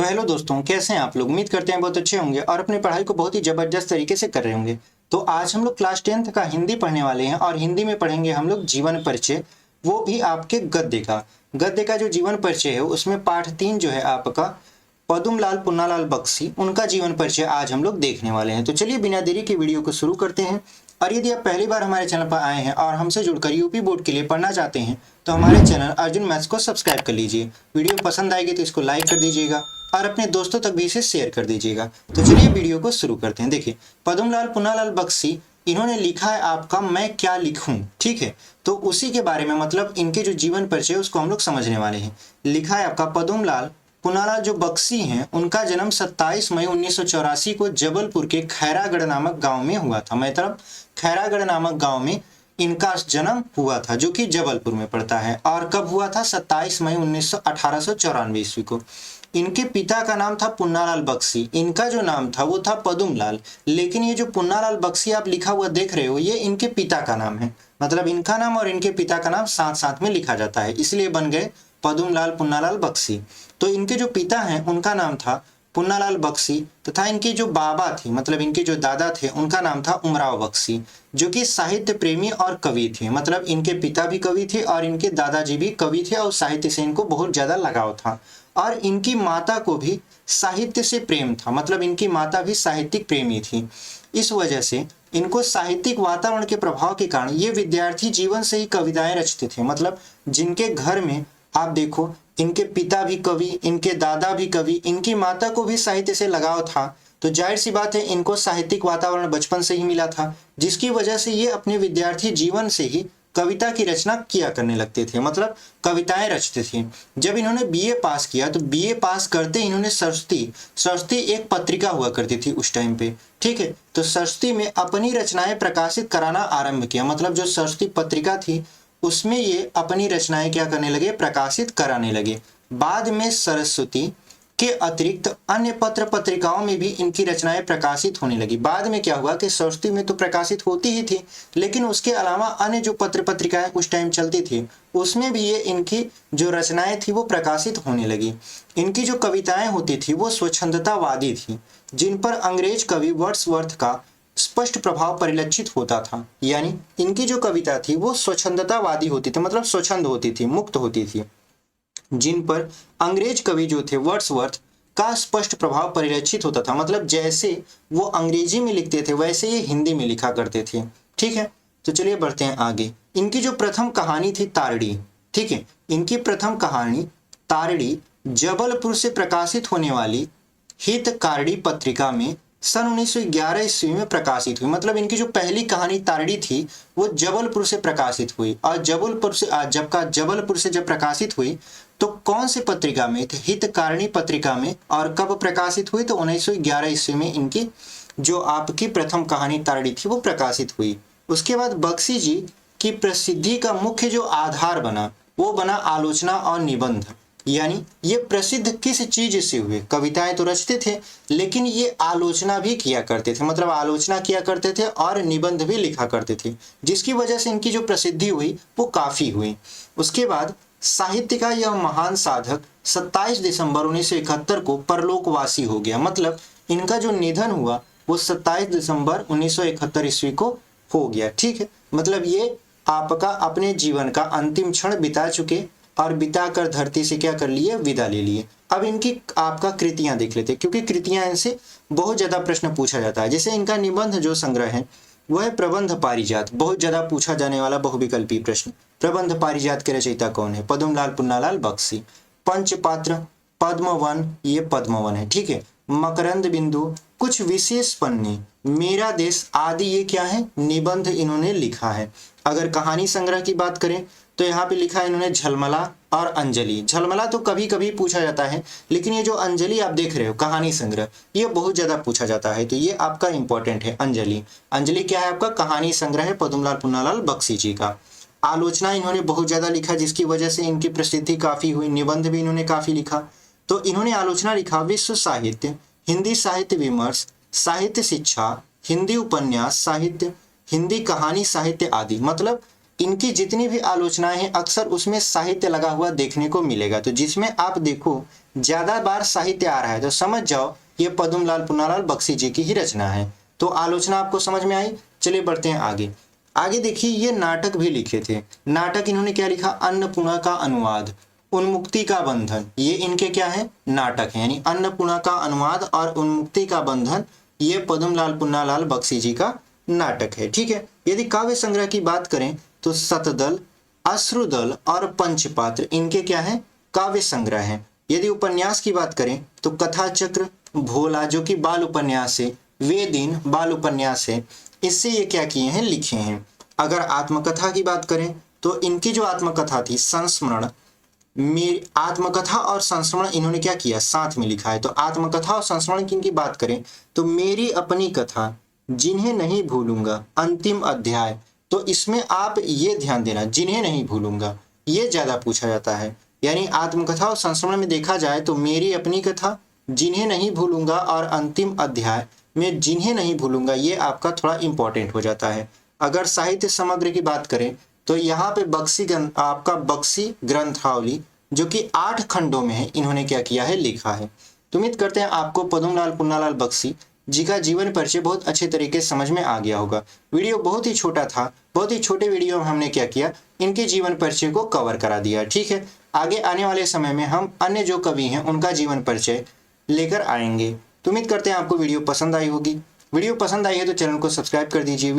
तो हेलो दोस्तों, कैसे हैं आप लोग। उम्मीद करते हैं बहुत अच्छे होंगे और अपनी पढ़ाई को बहुत ही जबरदस्त तरीके से कर रहे होंगे। तो आज हम लोग क्लास 10th का हिंदी पढ़ने वाले हैं और हिंदी में पढ़ेंगे हम लोग जीवन परिचय, वो भी आपके गद्य का जो जीवन परिचय है उसमें पाठ 3 जो है आपका पदुमलाल पुन्नालाल बख्शी, उनका जीवन परिचय आज हम लोग देखने वाले हैं। तो चलिए बिना देरी की वीडियो को शुरू करते हैं। और यदि आप पहली बार हमारे चैनल पर आए हैं और हमसे जुड़कर यूपी बोर्ड के लिए पढ़ना चाहते हैं तो हमारे चैनल अर्जुन मैथ्स को सब्सक्राइब कर लीजिए। वीडियो पसंद आएगी तो इसको लाइक कर दीजिएगा और अपने दोस्तों तक भी इसे शेयर कर दीजिएगा। तो चलिए वीडियो को शुरू करते हैं। देखिए, पदुमलाल पुन्नालाल बख्शी इन्होंने लिखा है आपका मैं क्या लिखूं, ठीक है। तो उसी के बारे में मतलब इनके जो जीवन परिचय उसको हम लोग समझने वाले हैं। लिखा है आपका पदुमलाल पुन्नालाल जो बख्शी हैं उनका जन्म 27 मई 1984 को जबलपुर के खैरागढ़ नामक गांव में हुआ था। मतलब खैरागढ़ नामक गांव में इनका जन्म हुआ था जो कि जबलपुर में पड़ता है। और कब हुआ था? 27 मई 1894 ईस्वी को। इनके पिता का नाम था पुन्नालाल बख्शी, इनका जो नाम था वो था पदुमलाल। लेकिन ये जो पुन्नालाल बख्शी आप लिखा हुआ देख रहे हो ये इनके पिता का नाम है। मतलब इनका नाम और इनके पिता का नाम साथ साथ में लिखा जाता है, इसलिए बन गए पदुमलाल पुन्नालाल बख्शी। तो इनके जो पिता हैं उनका नाम था पुन्नालाल बख्शी तथा इनके जो बाबा थे मतलब इनके जो दादा थे उनका नाम था उमराव बख्शी, जो कि साहित्य प्रेमी और कवि थे। मतलब इनके पिता भी कवि थे और इनके दादाजी भी कवि थे और साहित्य से इनको बहुत ज्यादा लगाव था। और इनकी माता को भी साहित्य से प्रेम था, मतलब इनकी माता भी साहित्यिक प्रेमी थी। इस वजह से इनको साहित्यिक वातावरण के प्रभाव के कारण ये विद्यार्थी जीवन से ही कविताएं रचते थे। मतलब जिनके घर में आप देखो इनके पिता भी कवि, इनके दादा भी कवि, इनकी माता को भी साहित्य से लगाव था, तो जाहिर सी बात है इनको साहित्यिक वातावरण बचपन से ही मिला था, जिसकी वजह से ये अपने विद्यार्थी जीवन से ही कविता की रचना किया करने लगते थे। मतलब कविताएं रचते थे। जब इन्होंने बीए पास किया तो बीए पास करते इन्होंने सरस्वती एक पत्रिका हुआ करती थी उस टाइम पे, ठीक है। तो सरस्वती में अपनी रचनाएं प्रकाशित कराना आरंभ किया। मतलब जो सरस्वती पत्रिका थी उसमें ये अपनी रचनाएं क्या करने लगे? प्रकाशित कराने लगे। बाद में सरस्वती के अतिरिक्त अन्य पत्र पत्रिकाओं में भी इनकी रचनाएं प्रकाशित होने लगी। बाद में क्या हुआ कि सरस्वती में तो प्रकाशित होती ही थी, लेकिन उसके अलावा अन्य जो पत्र पत्रिकाएं उस टाइम चलती थी उसमें भी ये इनकी जो रचनाएं थी वो प्रकाशित होने लगी। इनकी जो कविताएं होती थी वो स्वच्छंदतावादी थी, जिन पर अंग्रेज कवि वर्ड्सवर्थ का स्पष्ट प्रभाव परिलक्षित होता था। यानी इनकी जो कविता थी वो स्वच्छंदतावादी होती थी, मतलब स्वच्छंद होती थी, मुक्त होती थी, जिन पर अंग्रेज कवि जो थे वर्ड्सवर्थ का स्पष्ट प्रभाव परिलक्षित होता था। मतलब जैसे वो अंग्रेजी में लिखते थे वैसे ये हिंदी में लिखा करते थे, ठीक है। तो चलिए बढ़ते हैं आगे। इनकी जो प्रथम कहानी थी तारड़ी, ठीक है। इनकी प्रथम कहानी तारड़ी जबलपुर से प्रकाशित होने वाली हितकारणी पत्रिका में सन 1911 ईस्वी में प्रकाशित हुई। मतलब इनकी जो पहली कहानी तारड़ी थी वो जबलपुर से प्रकाशित हुई। और जबलपुर से जब प्रकाशित हुई तो कौन से पत्रिका में थे? हितकारणी पत्रिका में। और कब प्रकाशित हुई? तो 1911 ईस्वी में इनकी जो आपकी प्रथम कहानी तारड़ी थी वो प्रकाशित हुई। उसके बाद बख्शी जी की प्रसिद्धि का मुख्य जो आधार बना वो बना आलोचना और निबंध। यानी ये प्रसिद्ध किस चीज से हुए? कविताएं तो रचते थे लेकिन ये आलोचना भी किया करते थे। मतलब आलोचना किया करते थे और निबंध भी लिखा करते थे, जिसकी वजह से इनकी जो प्रसिद्धि हुई वो काफी हुई। उसके बाद साहित्य का यह महान साधक 27 दिसंबर 1971 को परलोकवासी हो गया। मतलब इनका जो निधन हुआ वो 27 दिसंबर 1971 ईस्वी को हो गया, ठीक है। मतलब ये आपका अपने जीवन का अंतिम क्षण बिता चुके और बिताकर धरती से क्या कर लिए? विदा ले लिए। अब इनकी आपका कृतियां देख लेते हैं, क्योंकि कृतियां इनसे बहुत ज्यादा प्रश्न पूछा जाता है। जैसे इनका निबंध जो संग्रह है वह है प्रबंध पारिजात, बहुत ज्यादा पूछा जाने वाला बहुविकल्पी प्रश्न। प्रबंध पारिजात के रचयिता कौन है? पदुमलाल पुन्नालाल बख्शी। पंचपात्र, पद्मवन, ये पद्मवन है, ठीक है। मकरंद बिंदु, कुछ विशेष पन्ने, मेरा देश आदि, ये क्या है? निबंध इन्होंने लिखा है। अगर कहानी संग्रह की बात करें तो यहाँ पे लिखा है इन्होंने झलमला और अंजलि। झलमला तो कभी कभी पूछा जाता है, लेकिन ये जो अंजलि आप देख रहे हो कहानी संग्रह, ये बहुत ज्यादा पूछा जाता है, तो ये आपका इंपॉर्टेंट है। अंजलि, अंजलि क्या है? आपका कहानी संग्रह है पदुमलाल पुन्नालाल बख्शी जी का। आलोचना इन्होंने बहुत ज्यादा लिखा, जिसकी वजह से इनकी प्रसिद्धि काफी हुई। निबंध भी इन्होंने काफी लिखा। तो इन्होंने आलोचना लिखा विश्व साहित्य, हिंदी साहित्य विमर्श, साहित्य शिक्षा, हिंदी उपन्यास साहित्य, हिंदी कहानी साहित्य आदि। मतलब इनकी जितनी भी आलोचनाएं हैं अक्सर उसमें साहित्य लगा हुआ देखने को मिलेगा। तो जिसमें आप देखो ज्यादा बार साहित्य आ रहा है तो समझ जाओ ये पद्मलाल पुन्नालाल बख्शी जी की ही रचना है। तो आलोचना आपको समझ में आई। चलिए बढ़ते हैं आगे। आगे देखिए ये नाटक भी लिखे थे। नाटक इन्होंने क्या लिखा, अन्नपूर्णा का अनुवाद, उन्मुक्ति का बंधन, ये इनके क्या है, नाटक है। यानी अन्नपूर्णा का अनुवाद और उन्मुक्ति का बंधन ये पद्मलाल पुन्नालाल बख्शी जी का नाटक है। ठीक है। यदि काव्य संग्रह की बात करें तो शतदल, अश्रुदल और पंचपात्र इनके क्या है, काव्य संग्रह है। यदि उपन्यास की बात करें तो कथा चक्र, भोला जो कि बाल उपन्यास है, वे दिन बाल उपन्यास है, इससे ये क्या किए हैं, लिखे हैं। अगर आत्मकथा की बात करें तो इनकी जो आत्मकथा थी संस्मरण, आत्मकथा और संस्मरण इन्होंने क्या किया, साथ में लिखा है। तो आत्मकथा और संस्मरण की इनकी बात करें तो मेरी अपनी कथा, जिन्हें नहीं भूलूंगा, अंतिम अध्याय। तो इसमें आप ये ध्यान देना, जिन्हें नहीं भूलूंगा ये ज्यादा पूछा जाता है। यानी आत्मकथा और संस्मरण में देखा जाए तो मेरी अपनी कथा, जिन्हें नहीं भूलूंगा और अंतिम अध्याय में जिन्हें नहीं भूलूंगा ये आपका थोड़ा इंपॉर्टेंट हो जाता है। अगर साहित्य समग्र की बात करें तो यहाँ पे आपका बख्शी ग्रंथावली जो कि 8 खंडों में है, इन्होंने क्या किया है, लिखा है। तो उम्मीद करते हैं आपको पद्मलाल पुन्नालाल बख्शी जी का जीवन परिचय बहुत अच्छे तरीके से समझ में आ गया होगा। वीडियो बहुत ही छोटा था, बहुत ही छोटे वीडियो में हमने क्या किया, इनके जीवन परिचय को कवर करा दिया। ठीक है। आगे आने वाले समय में हम अन्य जो कवि हैं उनका जीवन परिचय लेकर आएंगे। तो उम्मीद करते हैं आपको वीडियो पसंद आई होगी। वीडियो पसंद आई है तो चैनल को सब्सक्राइब कर दीजिए।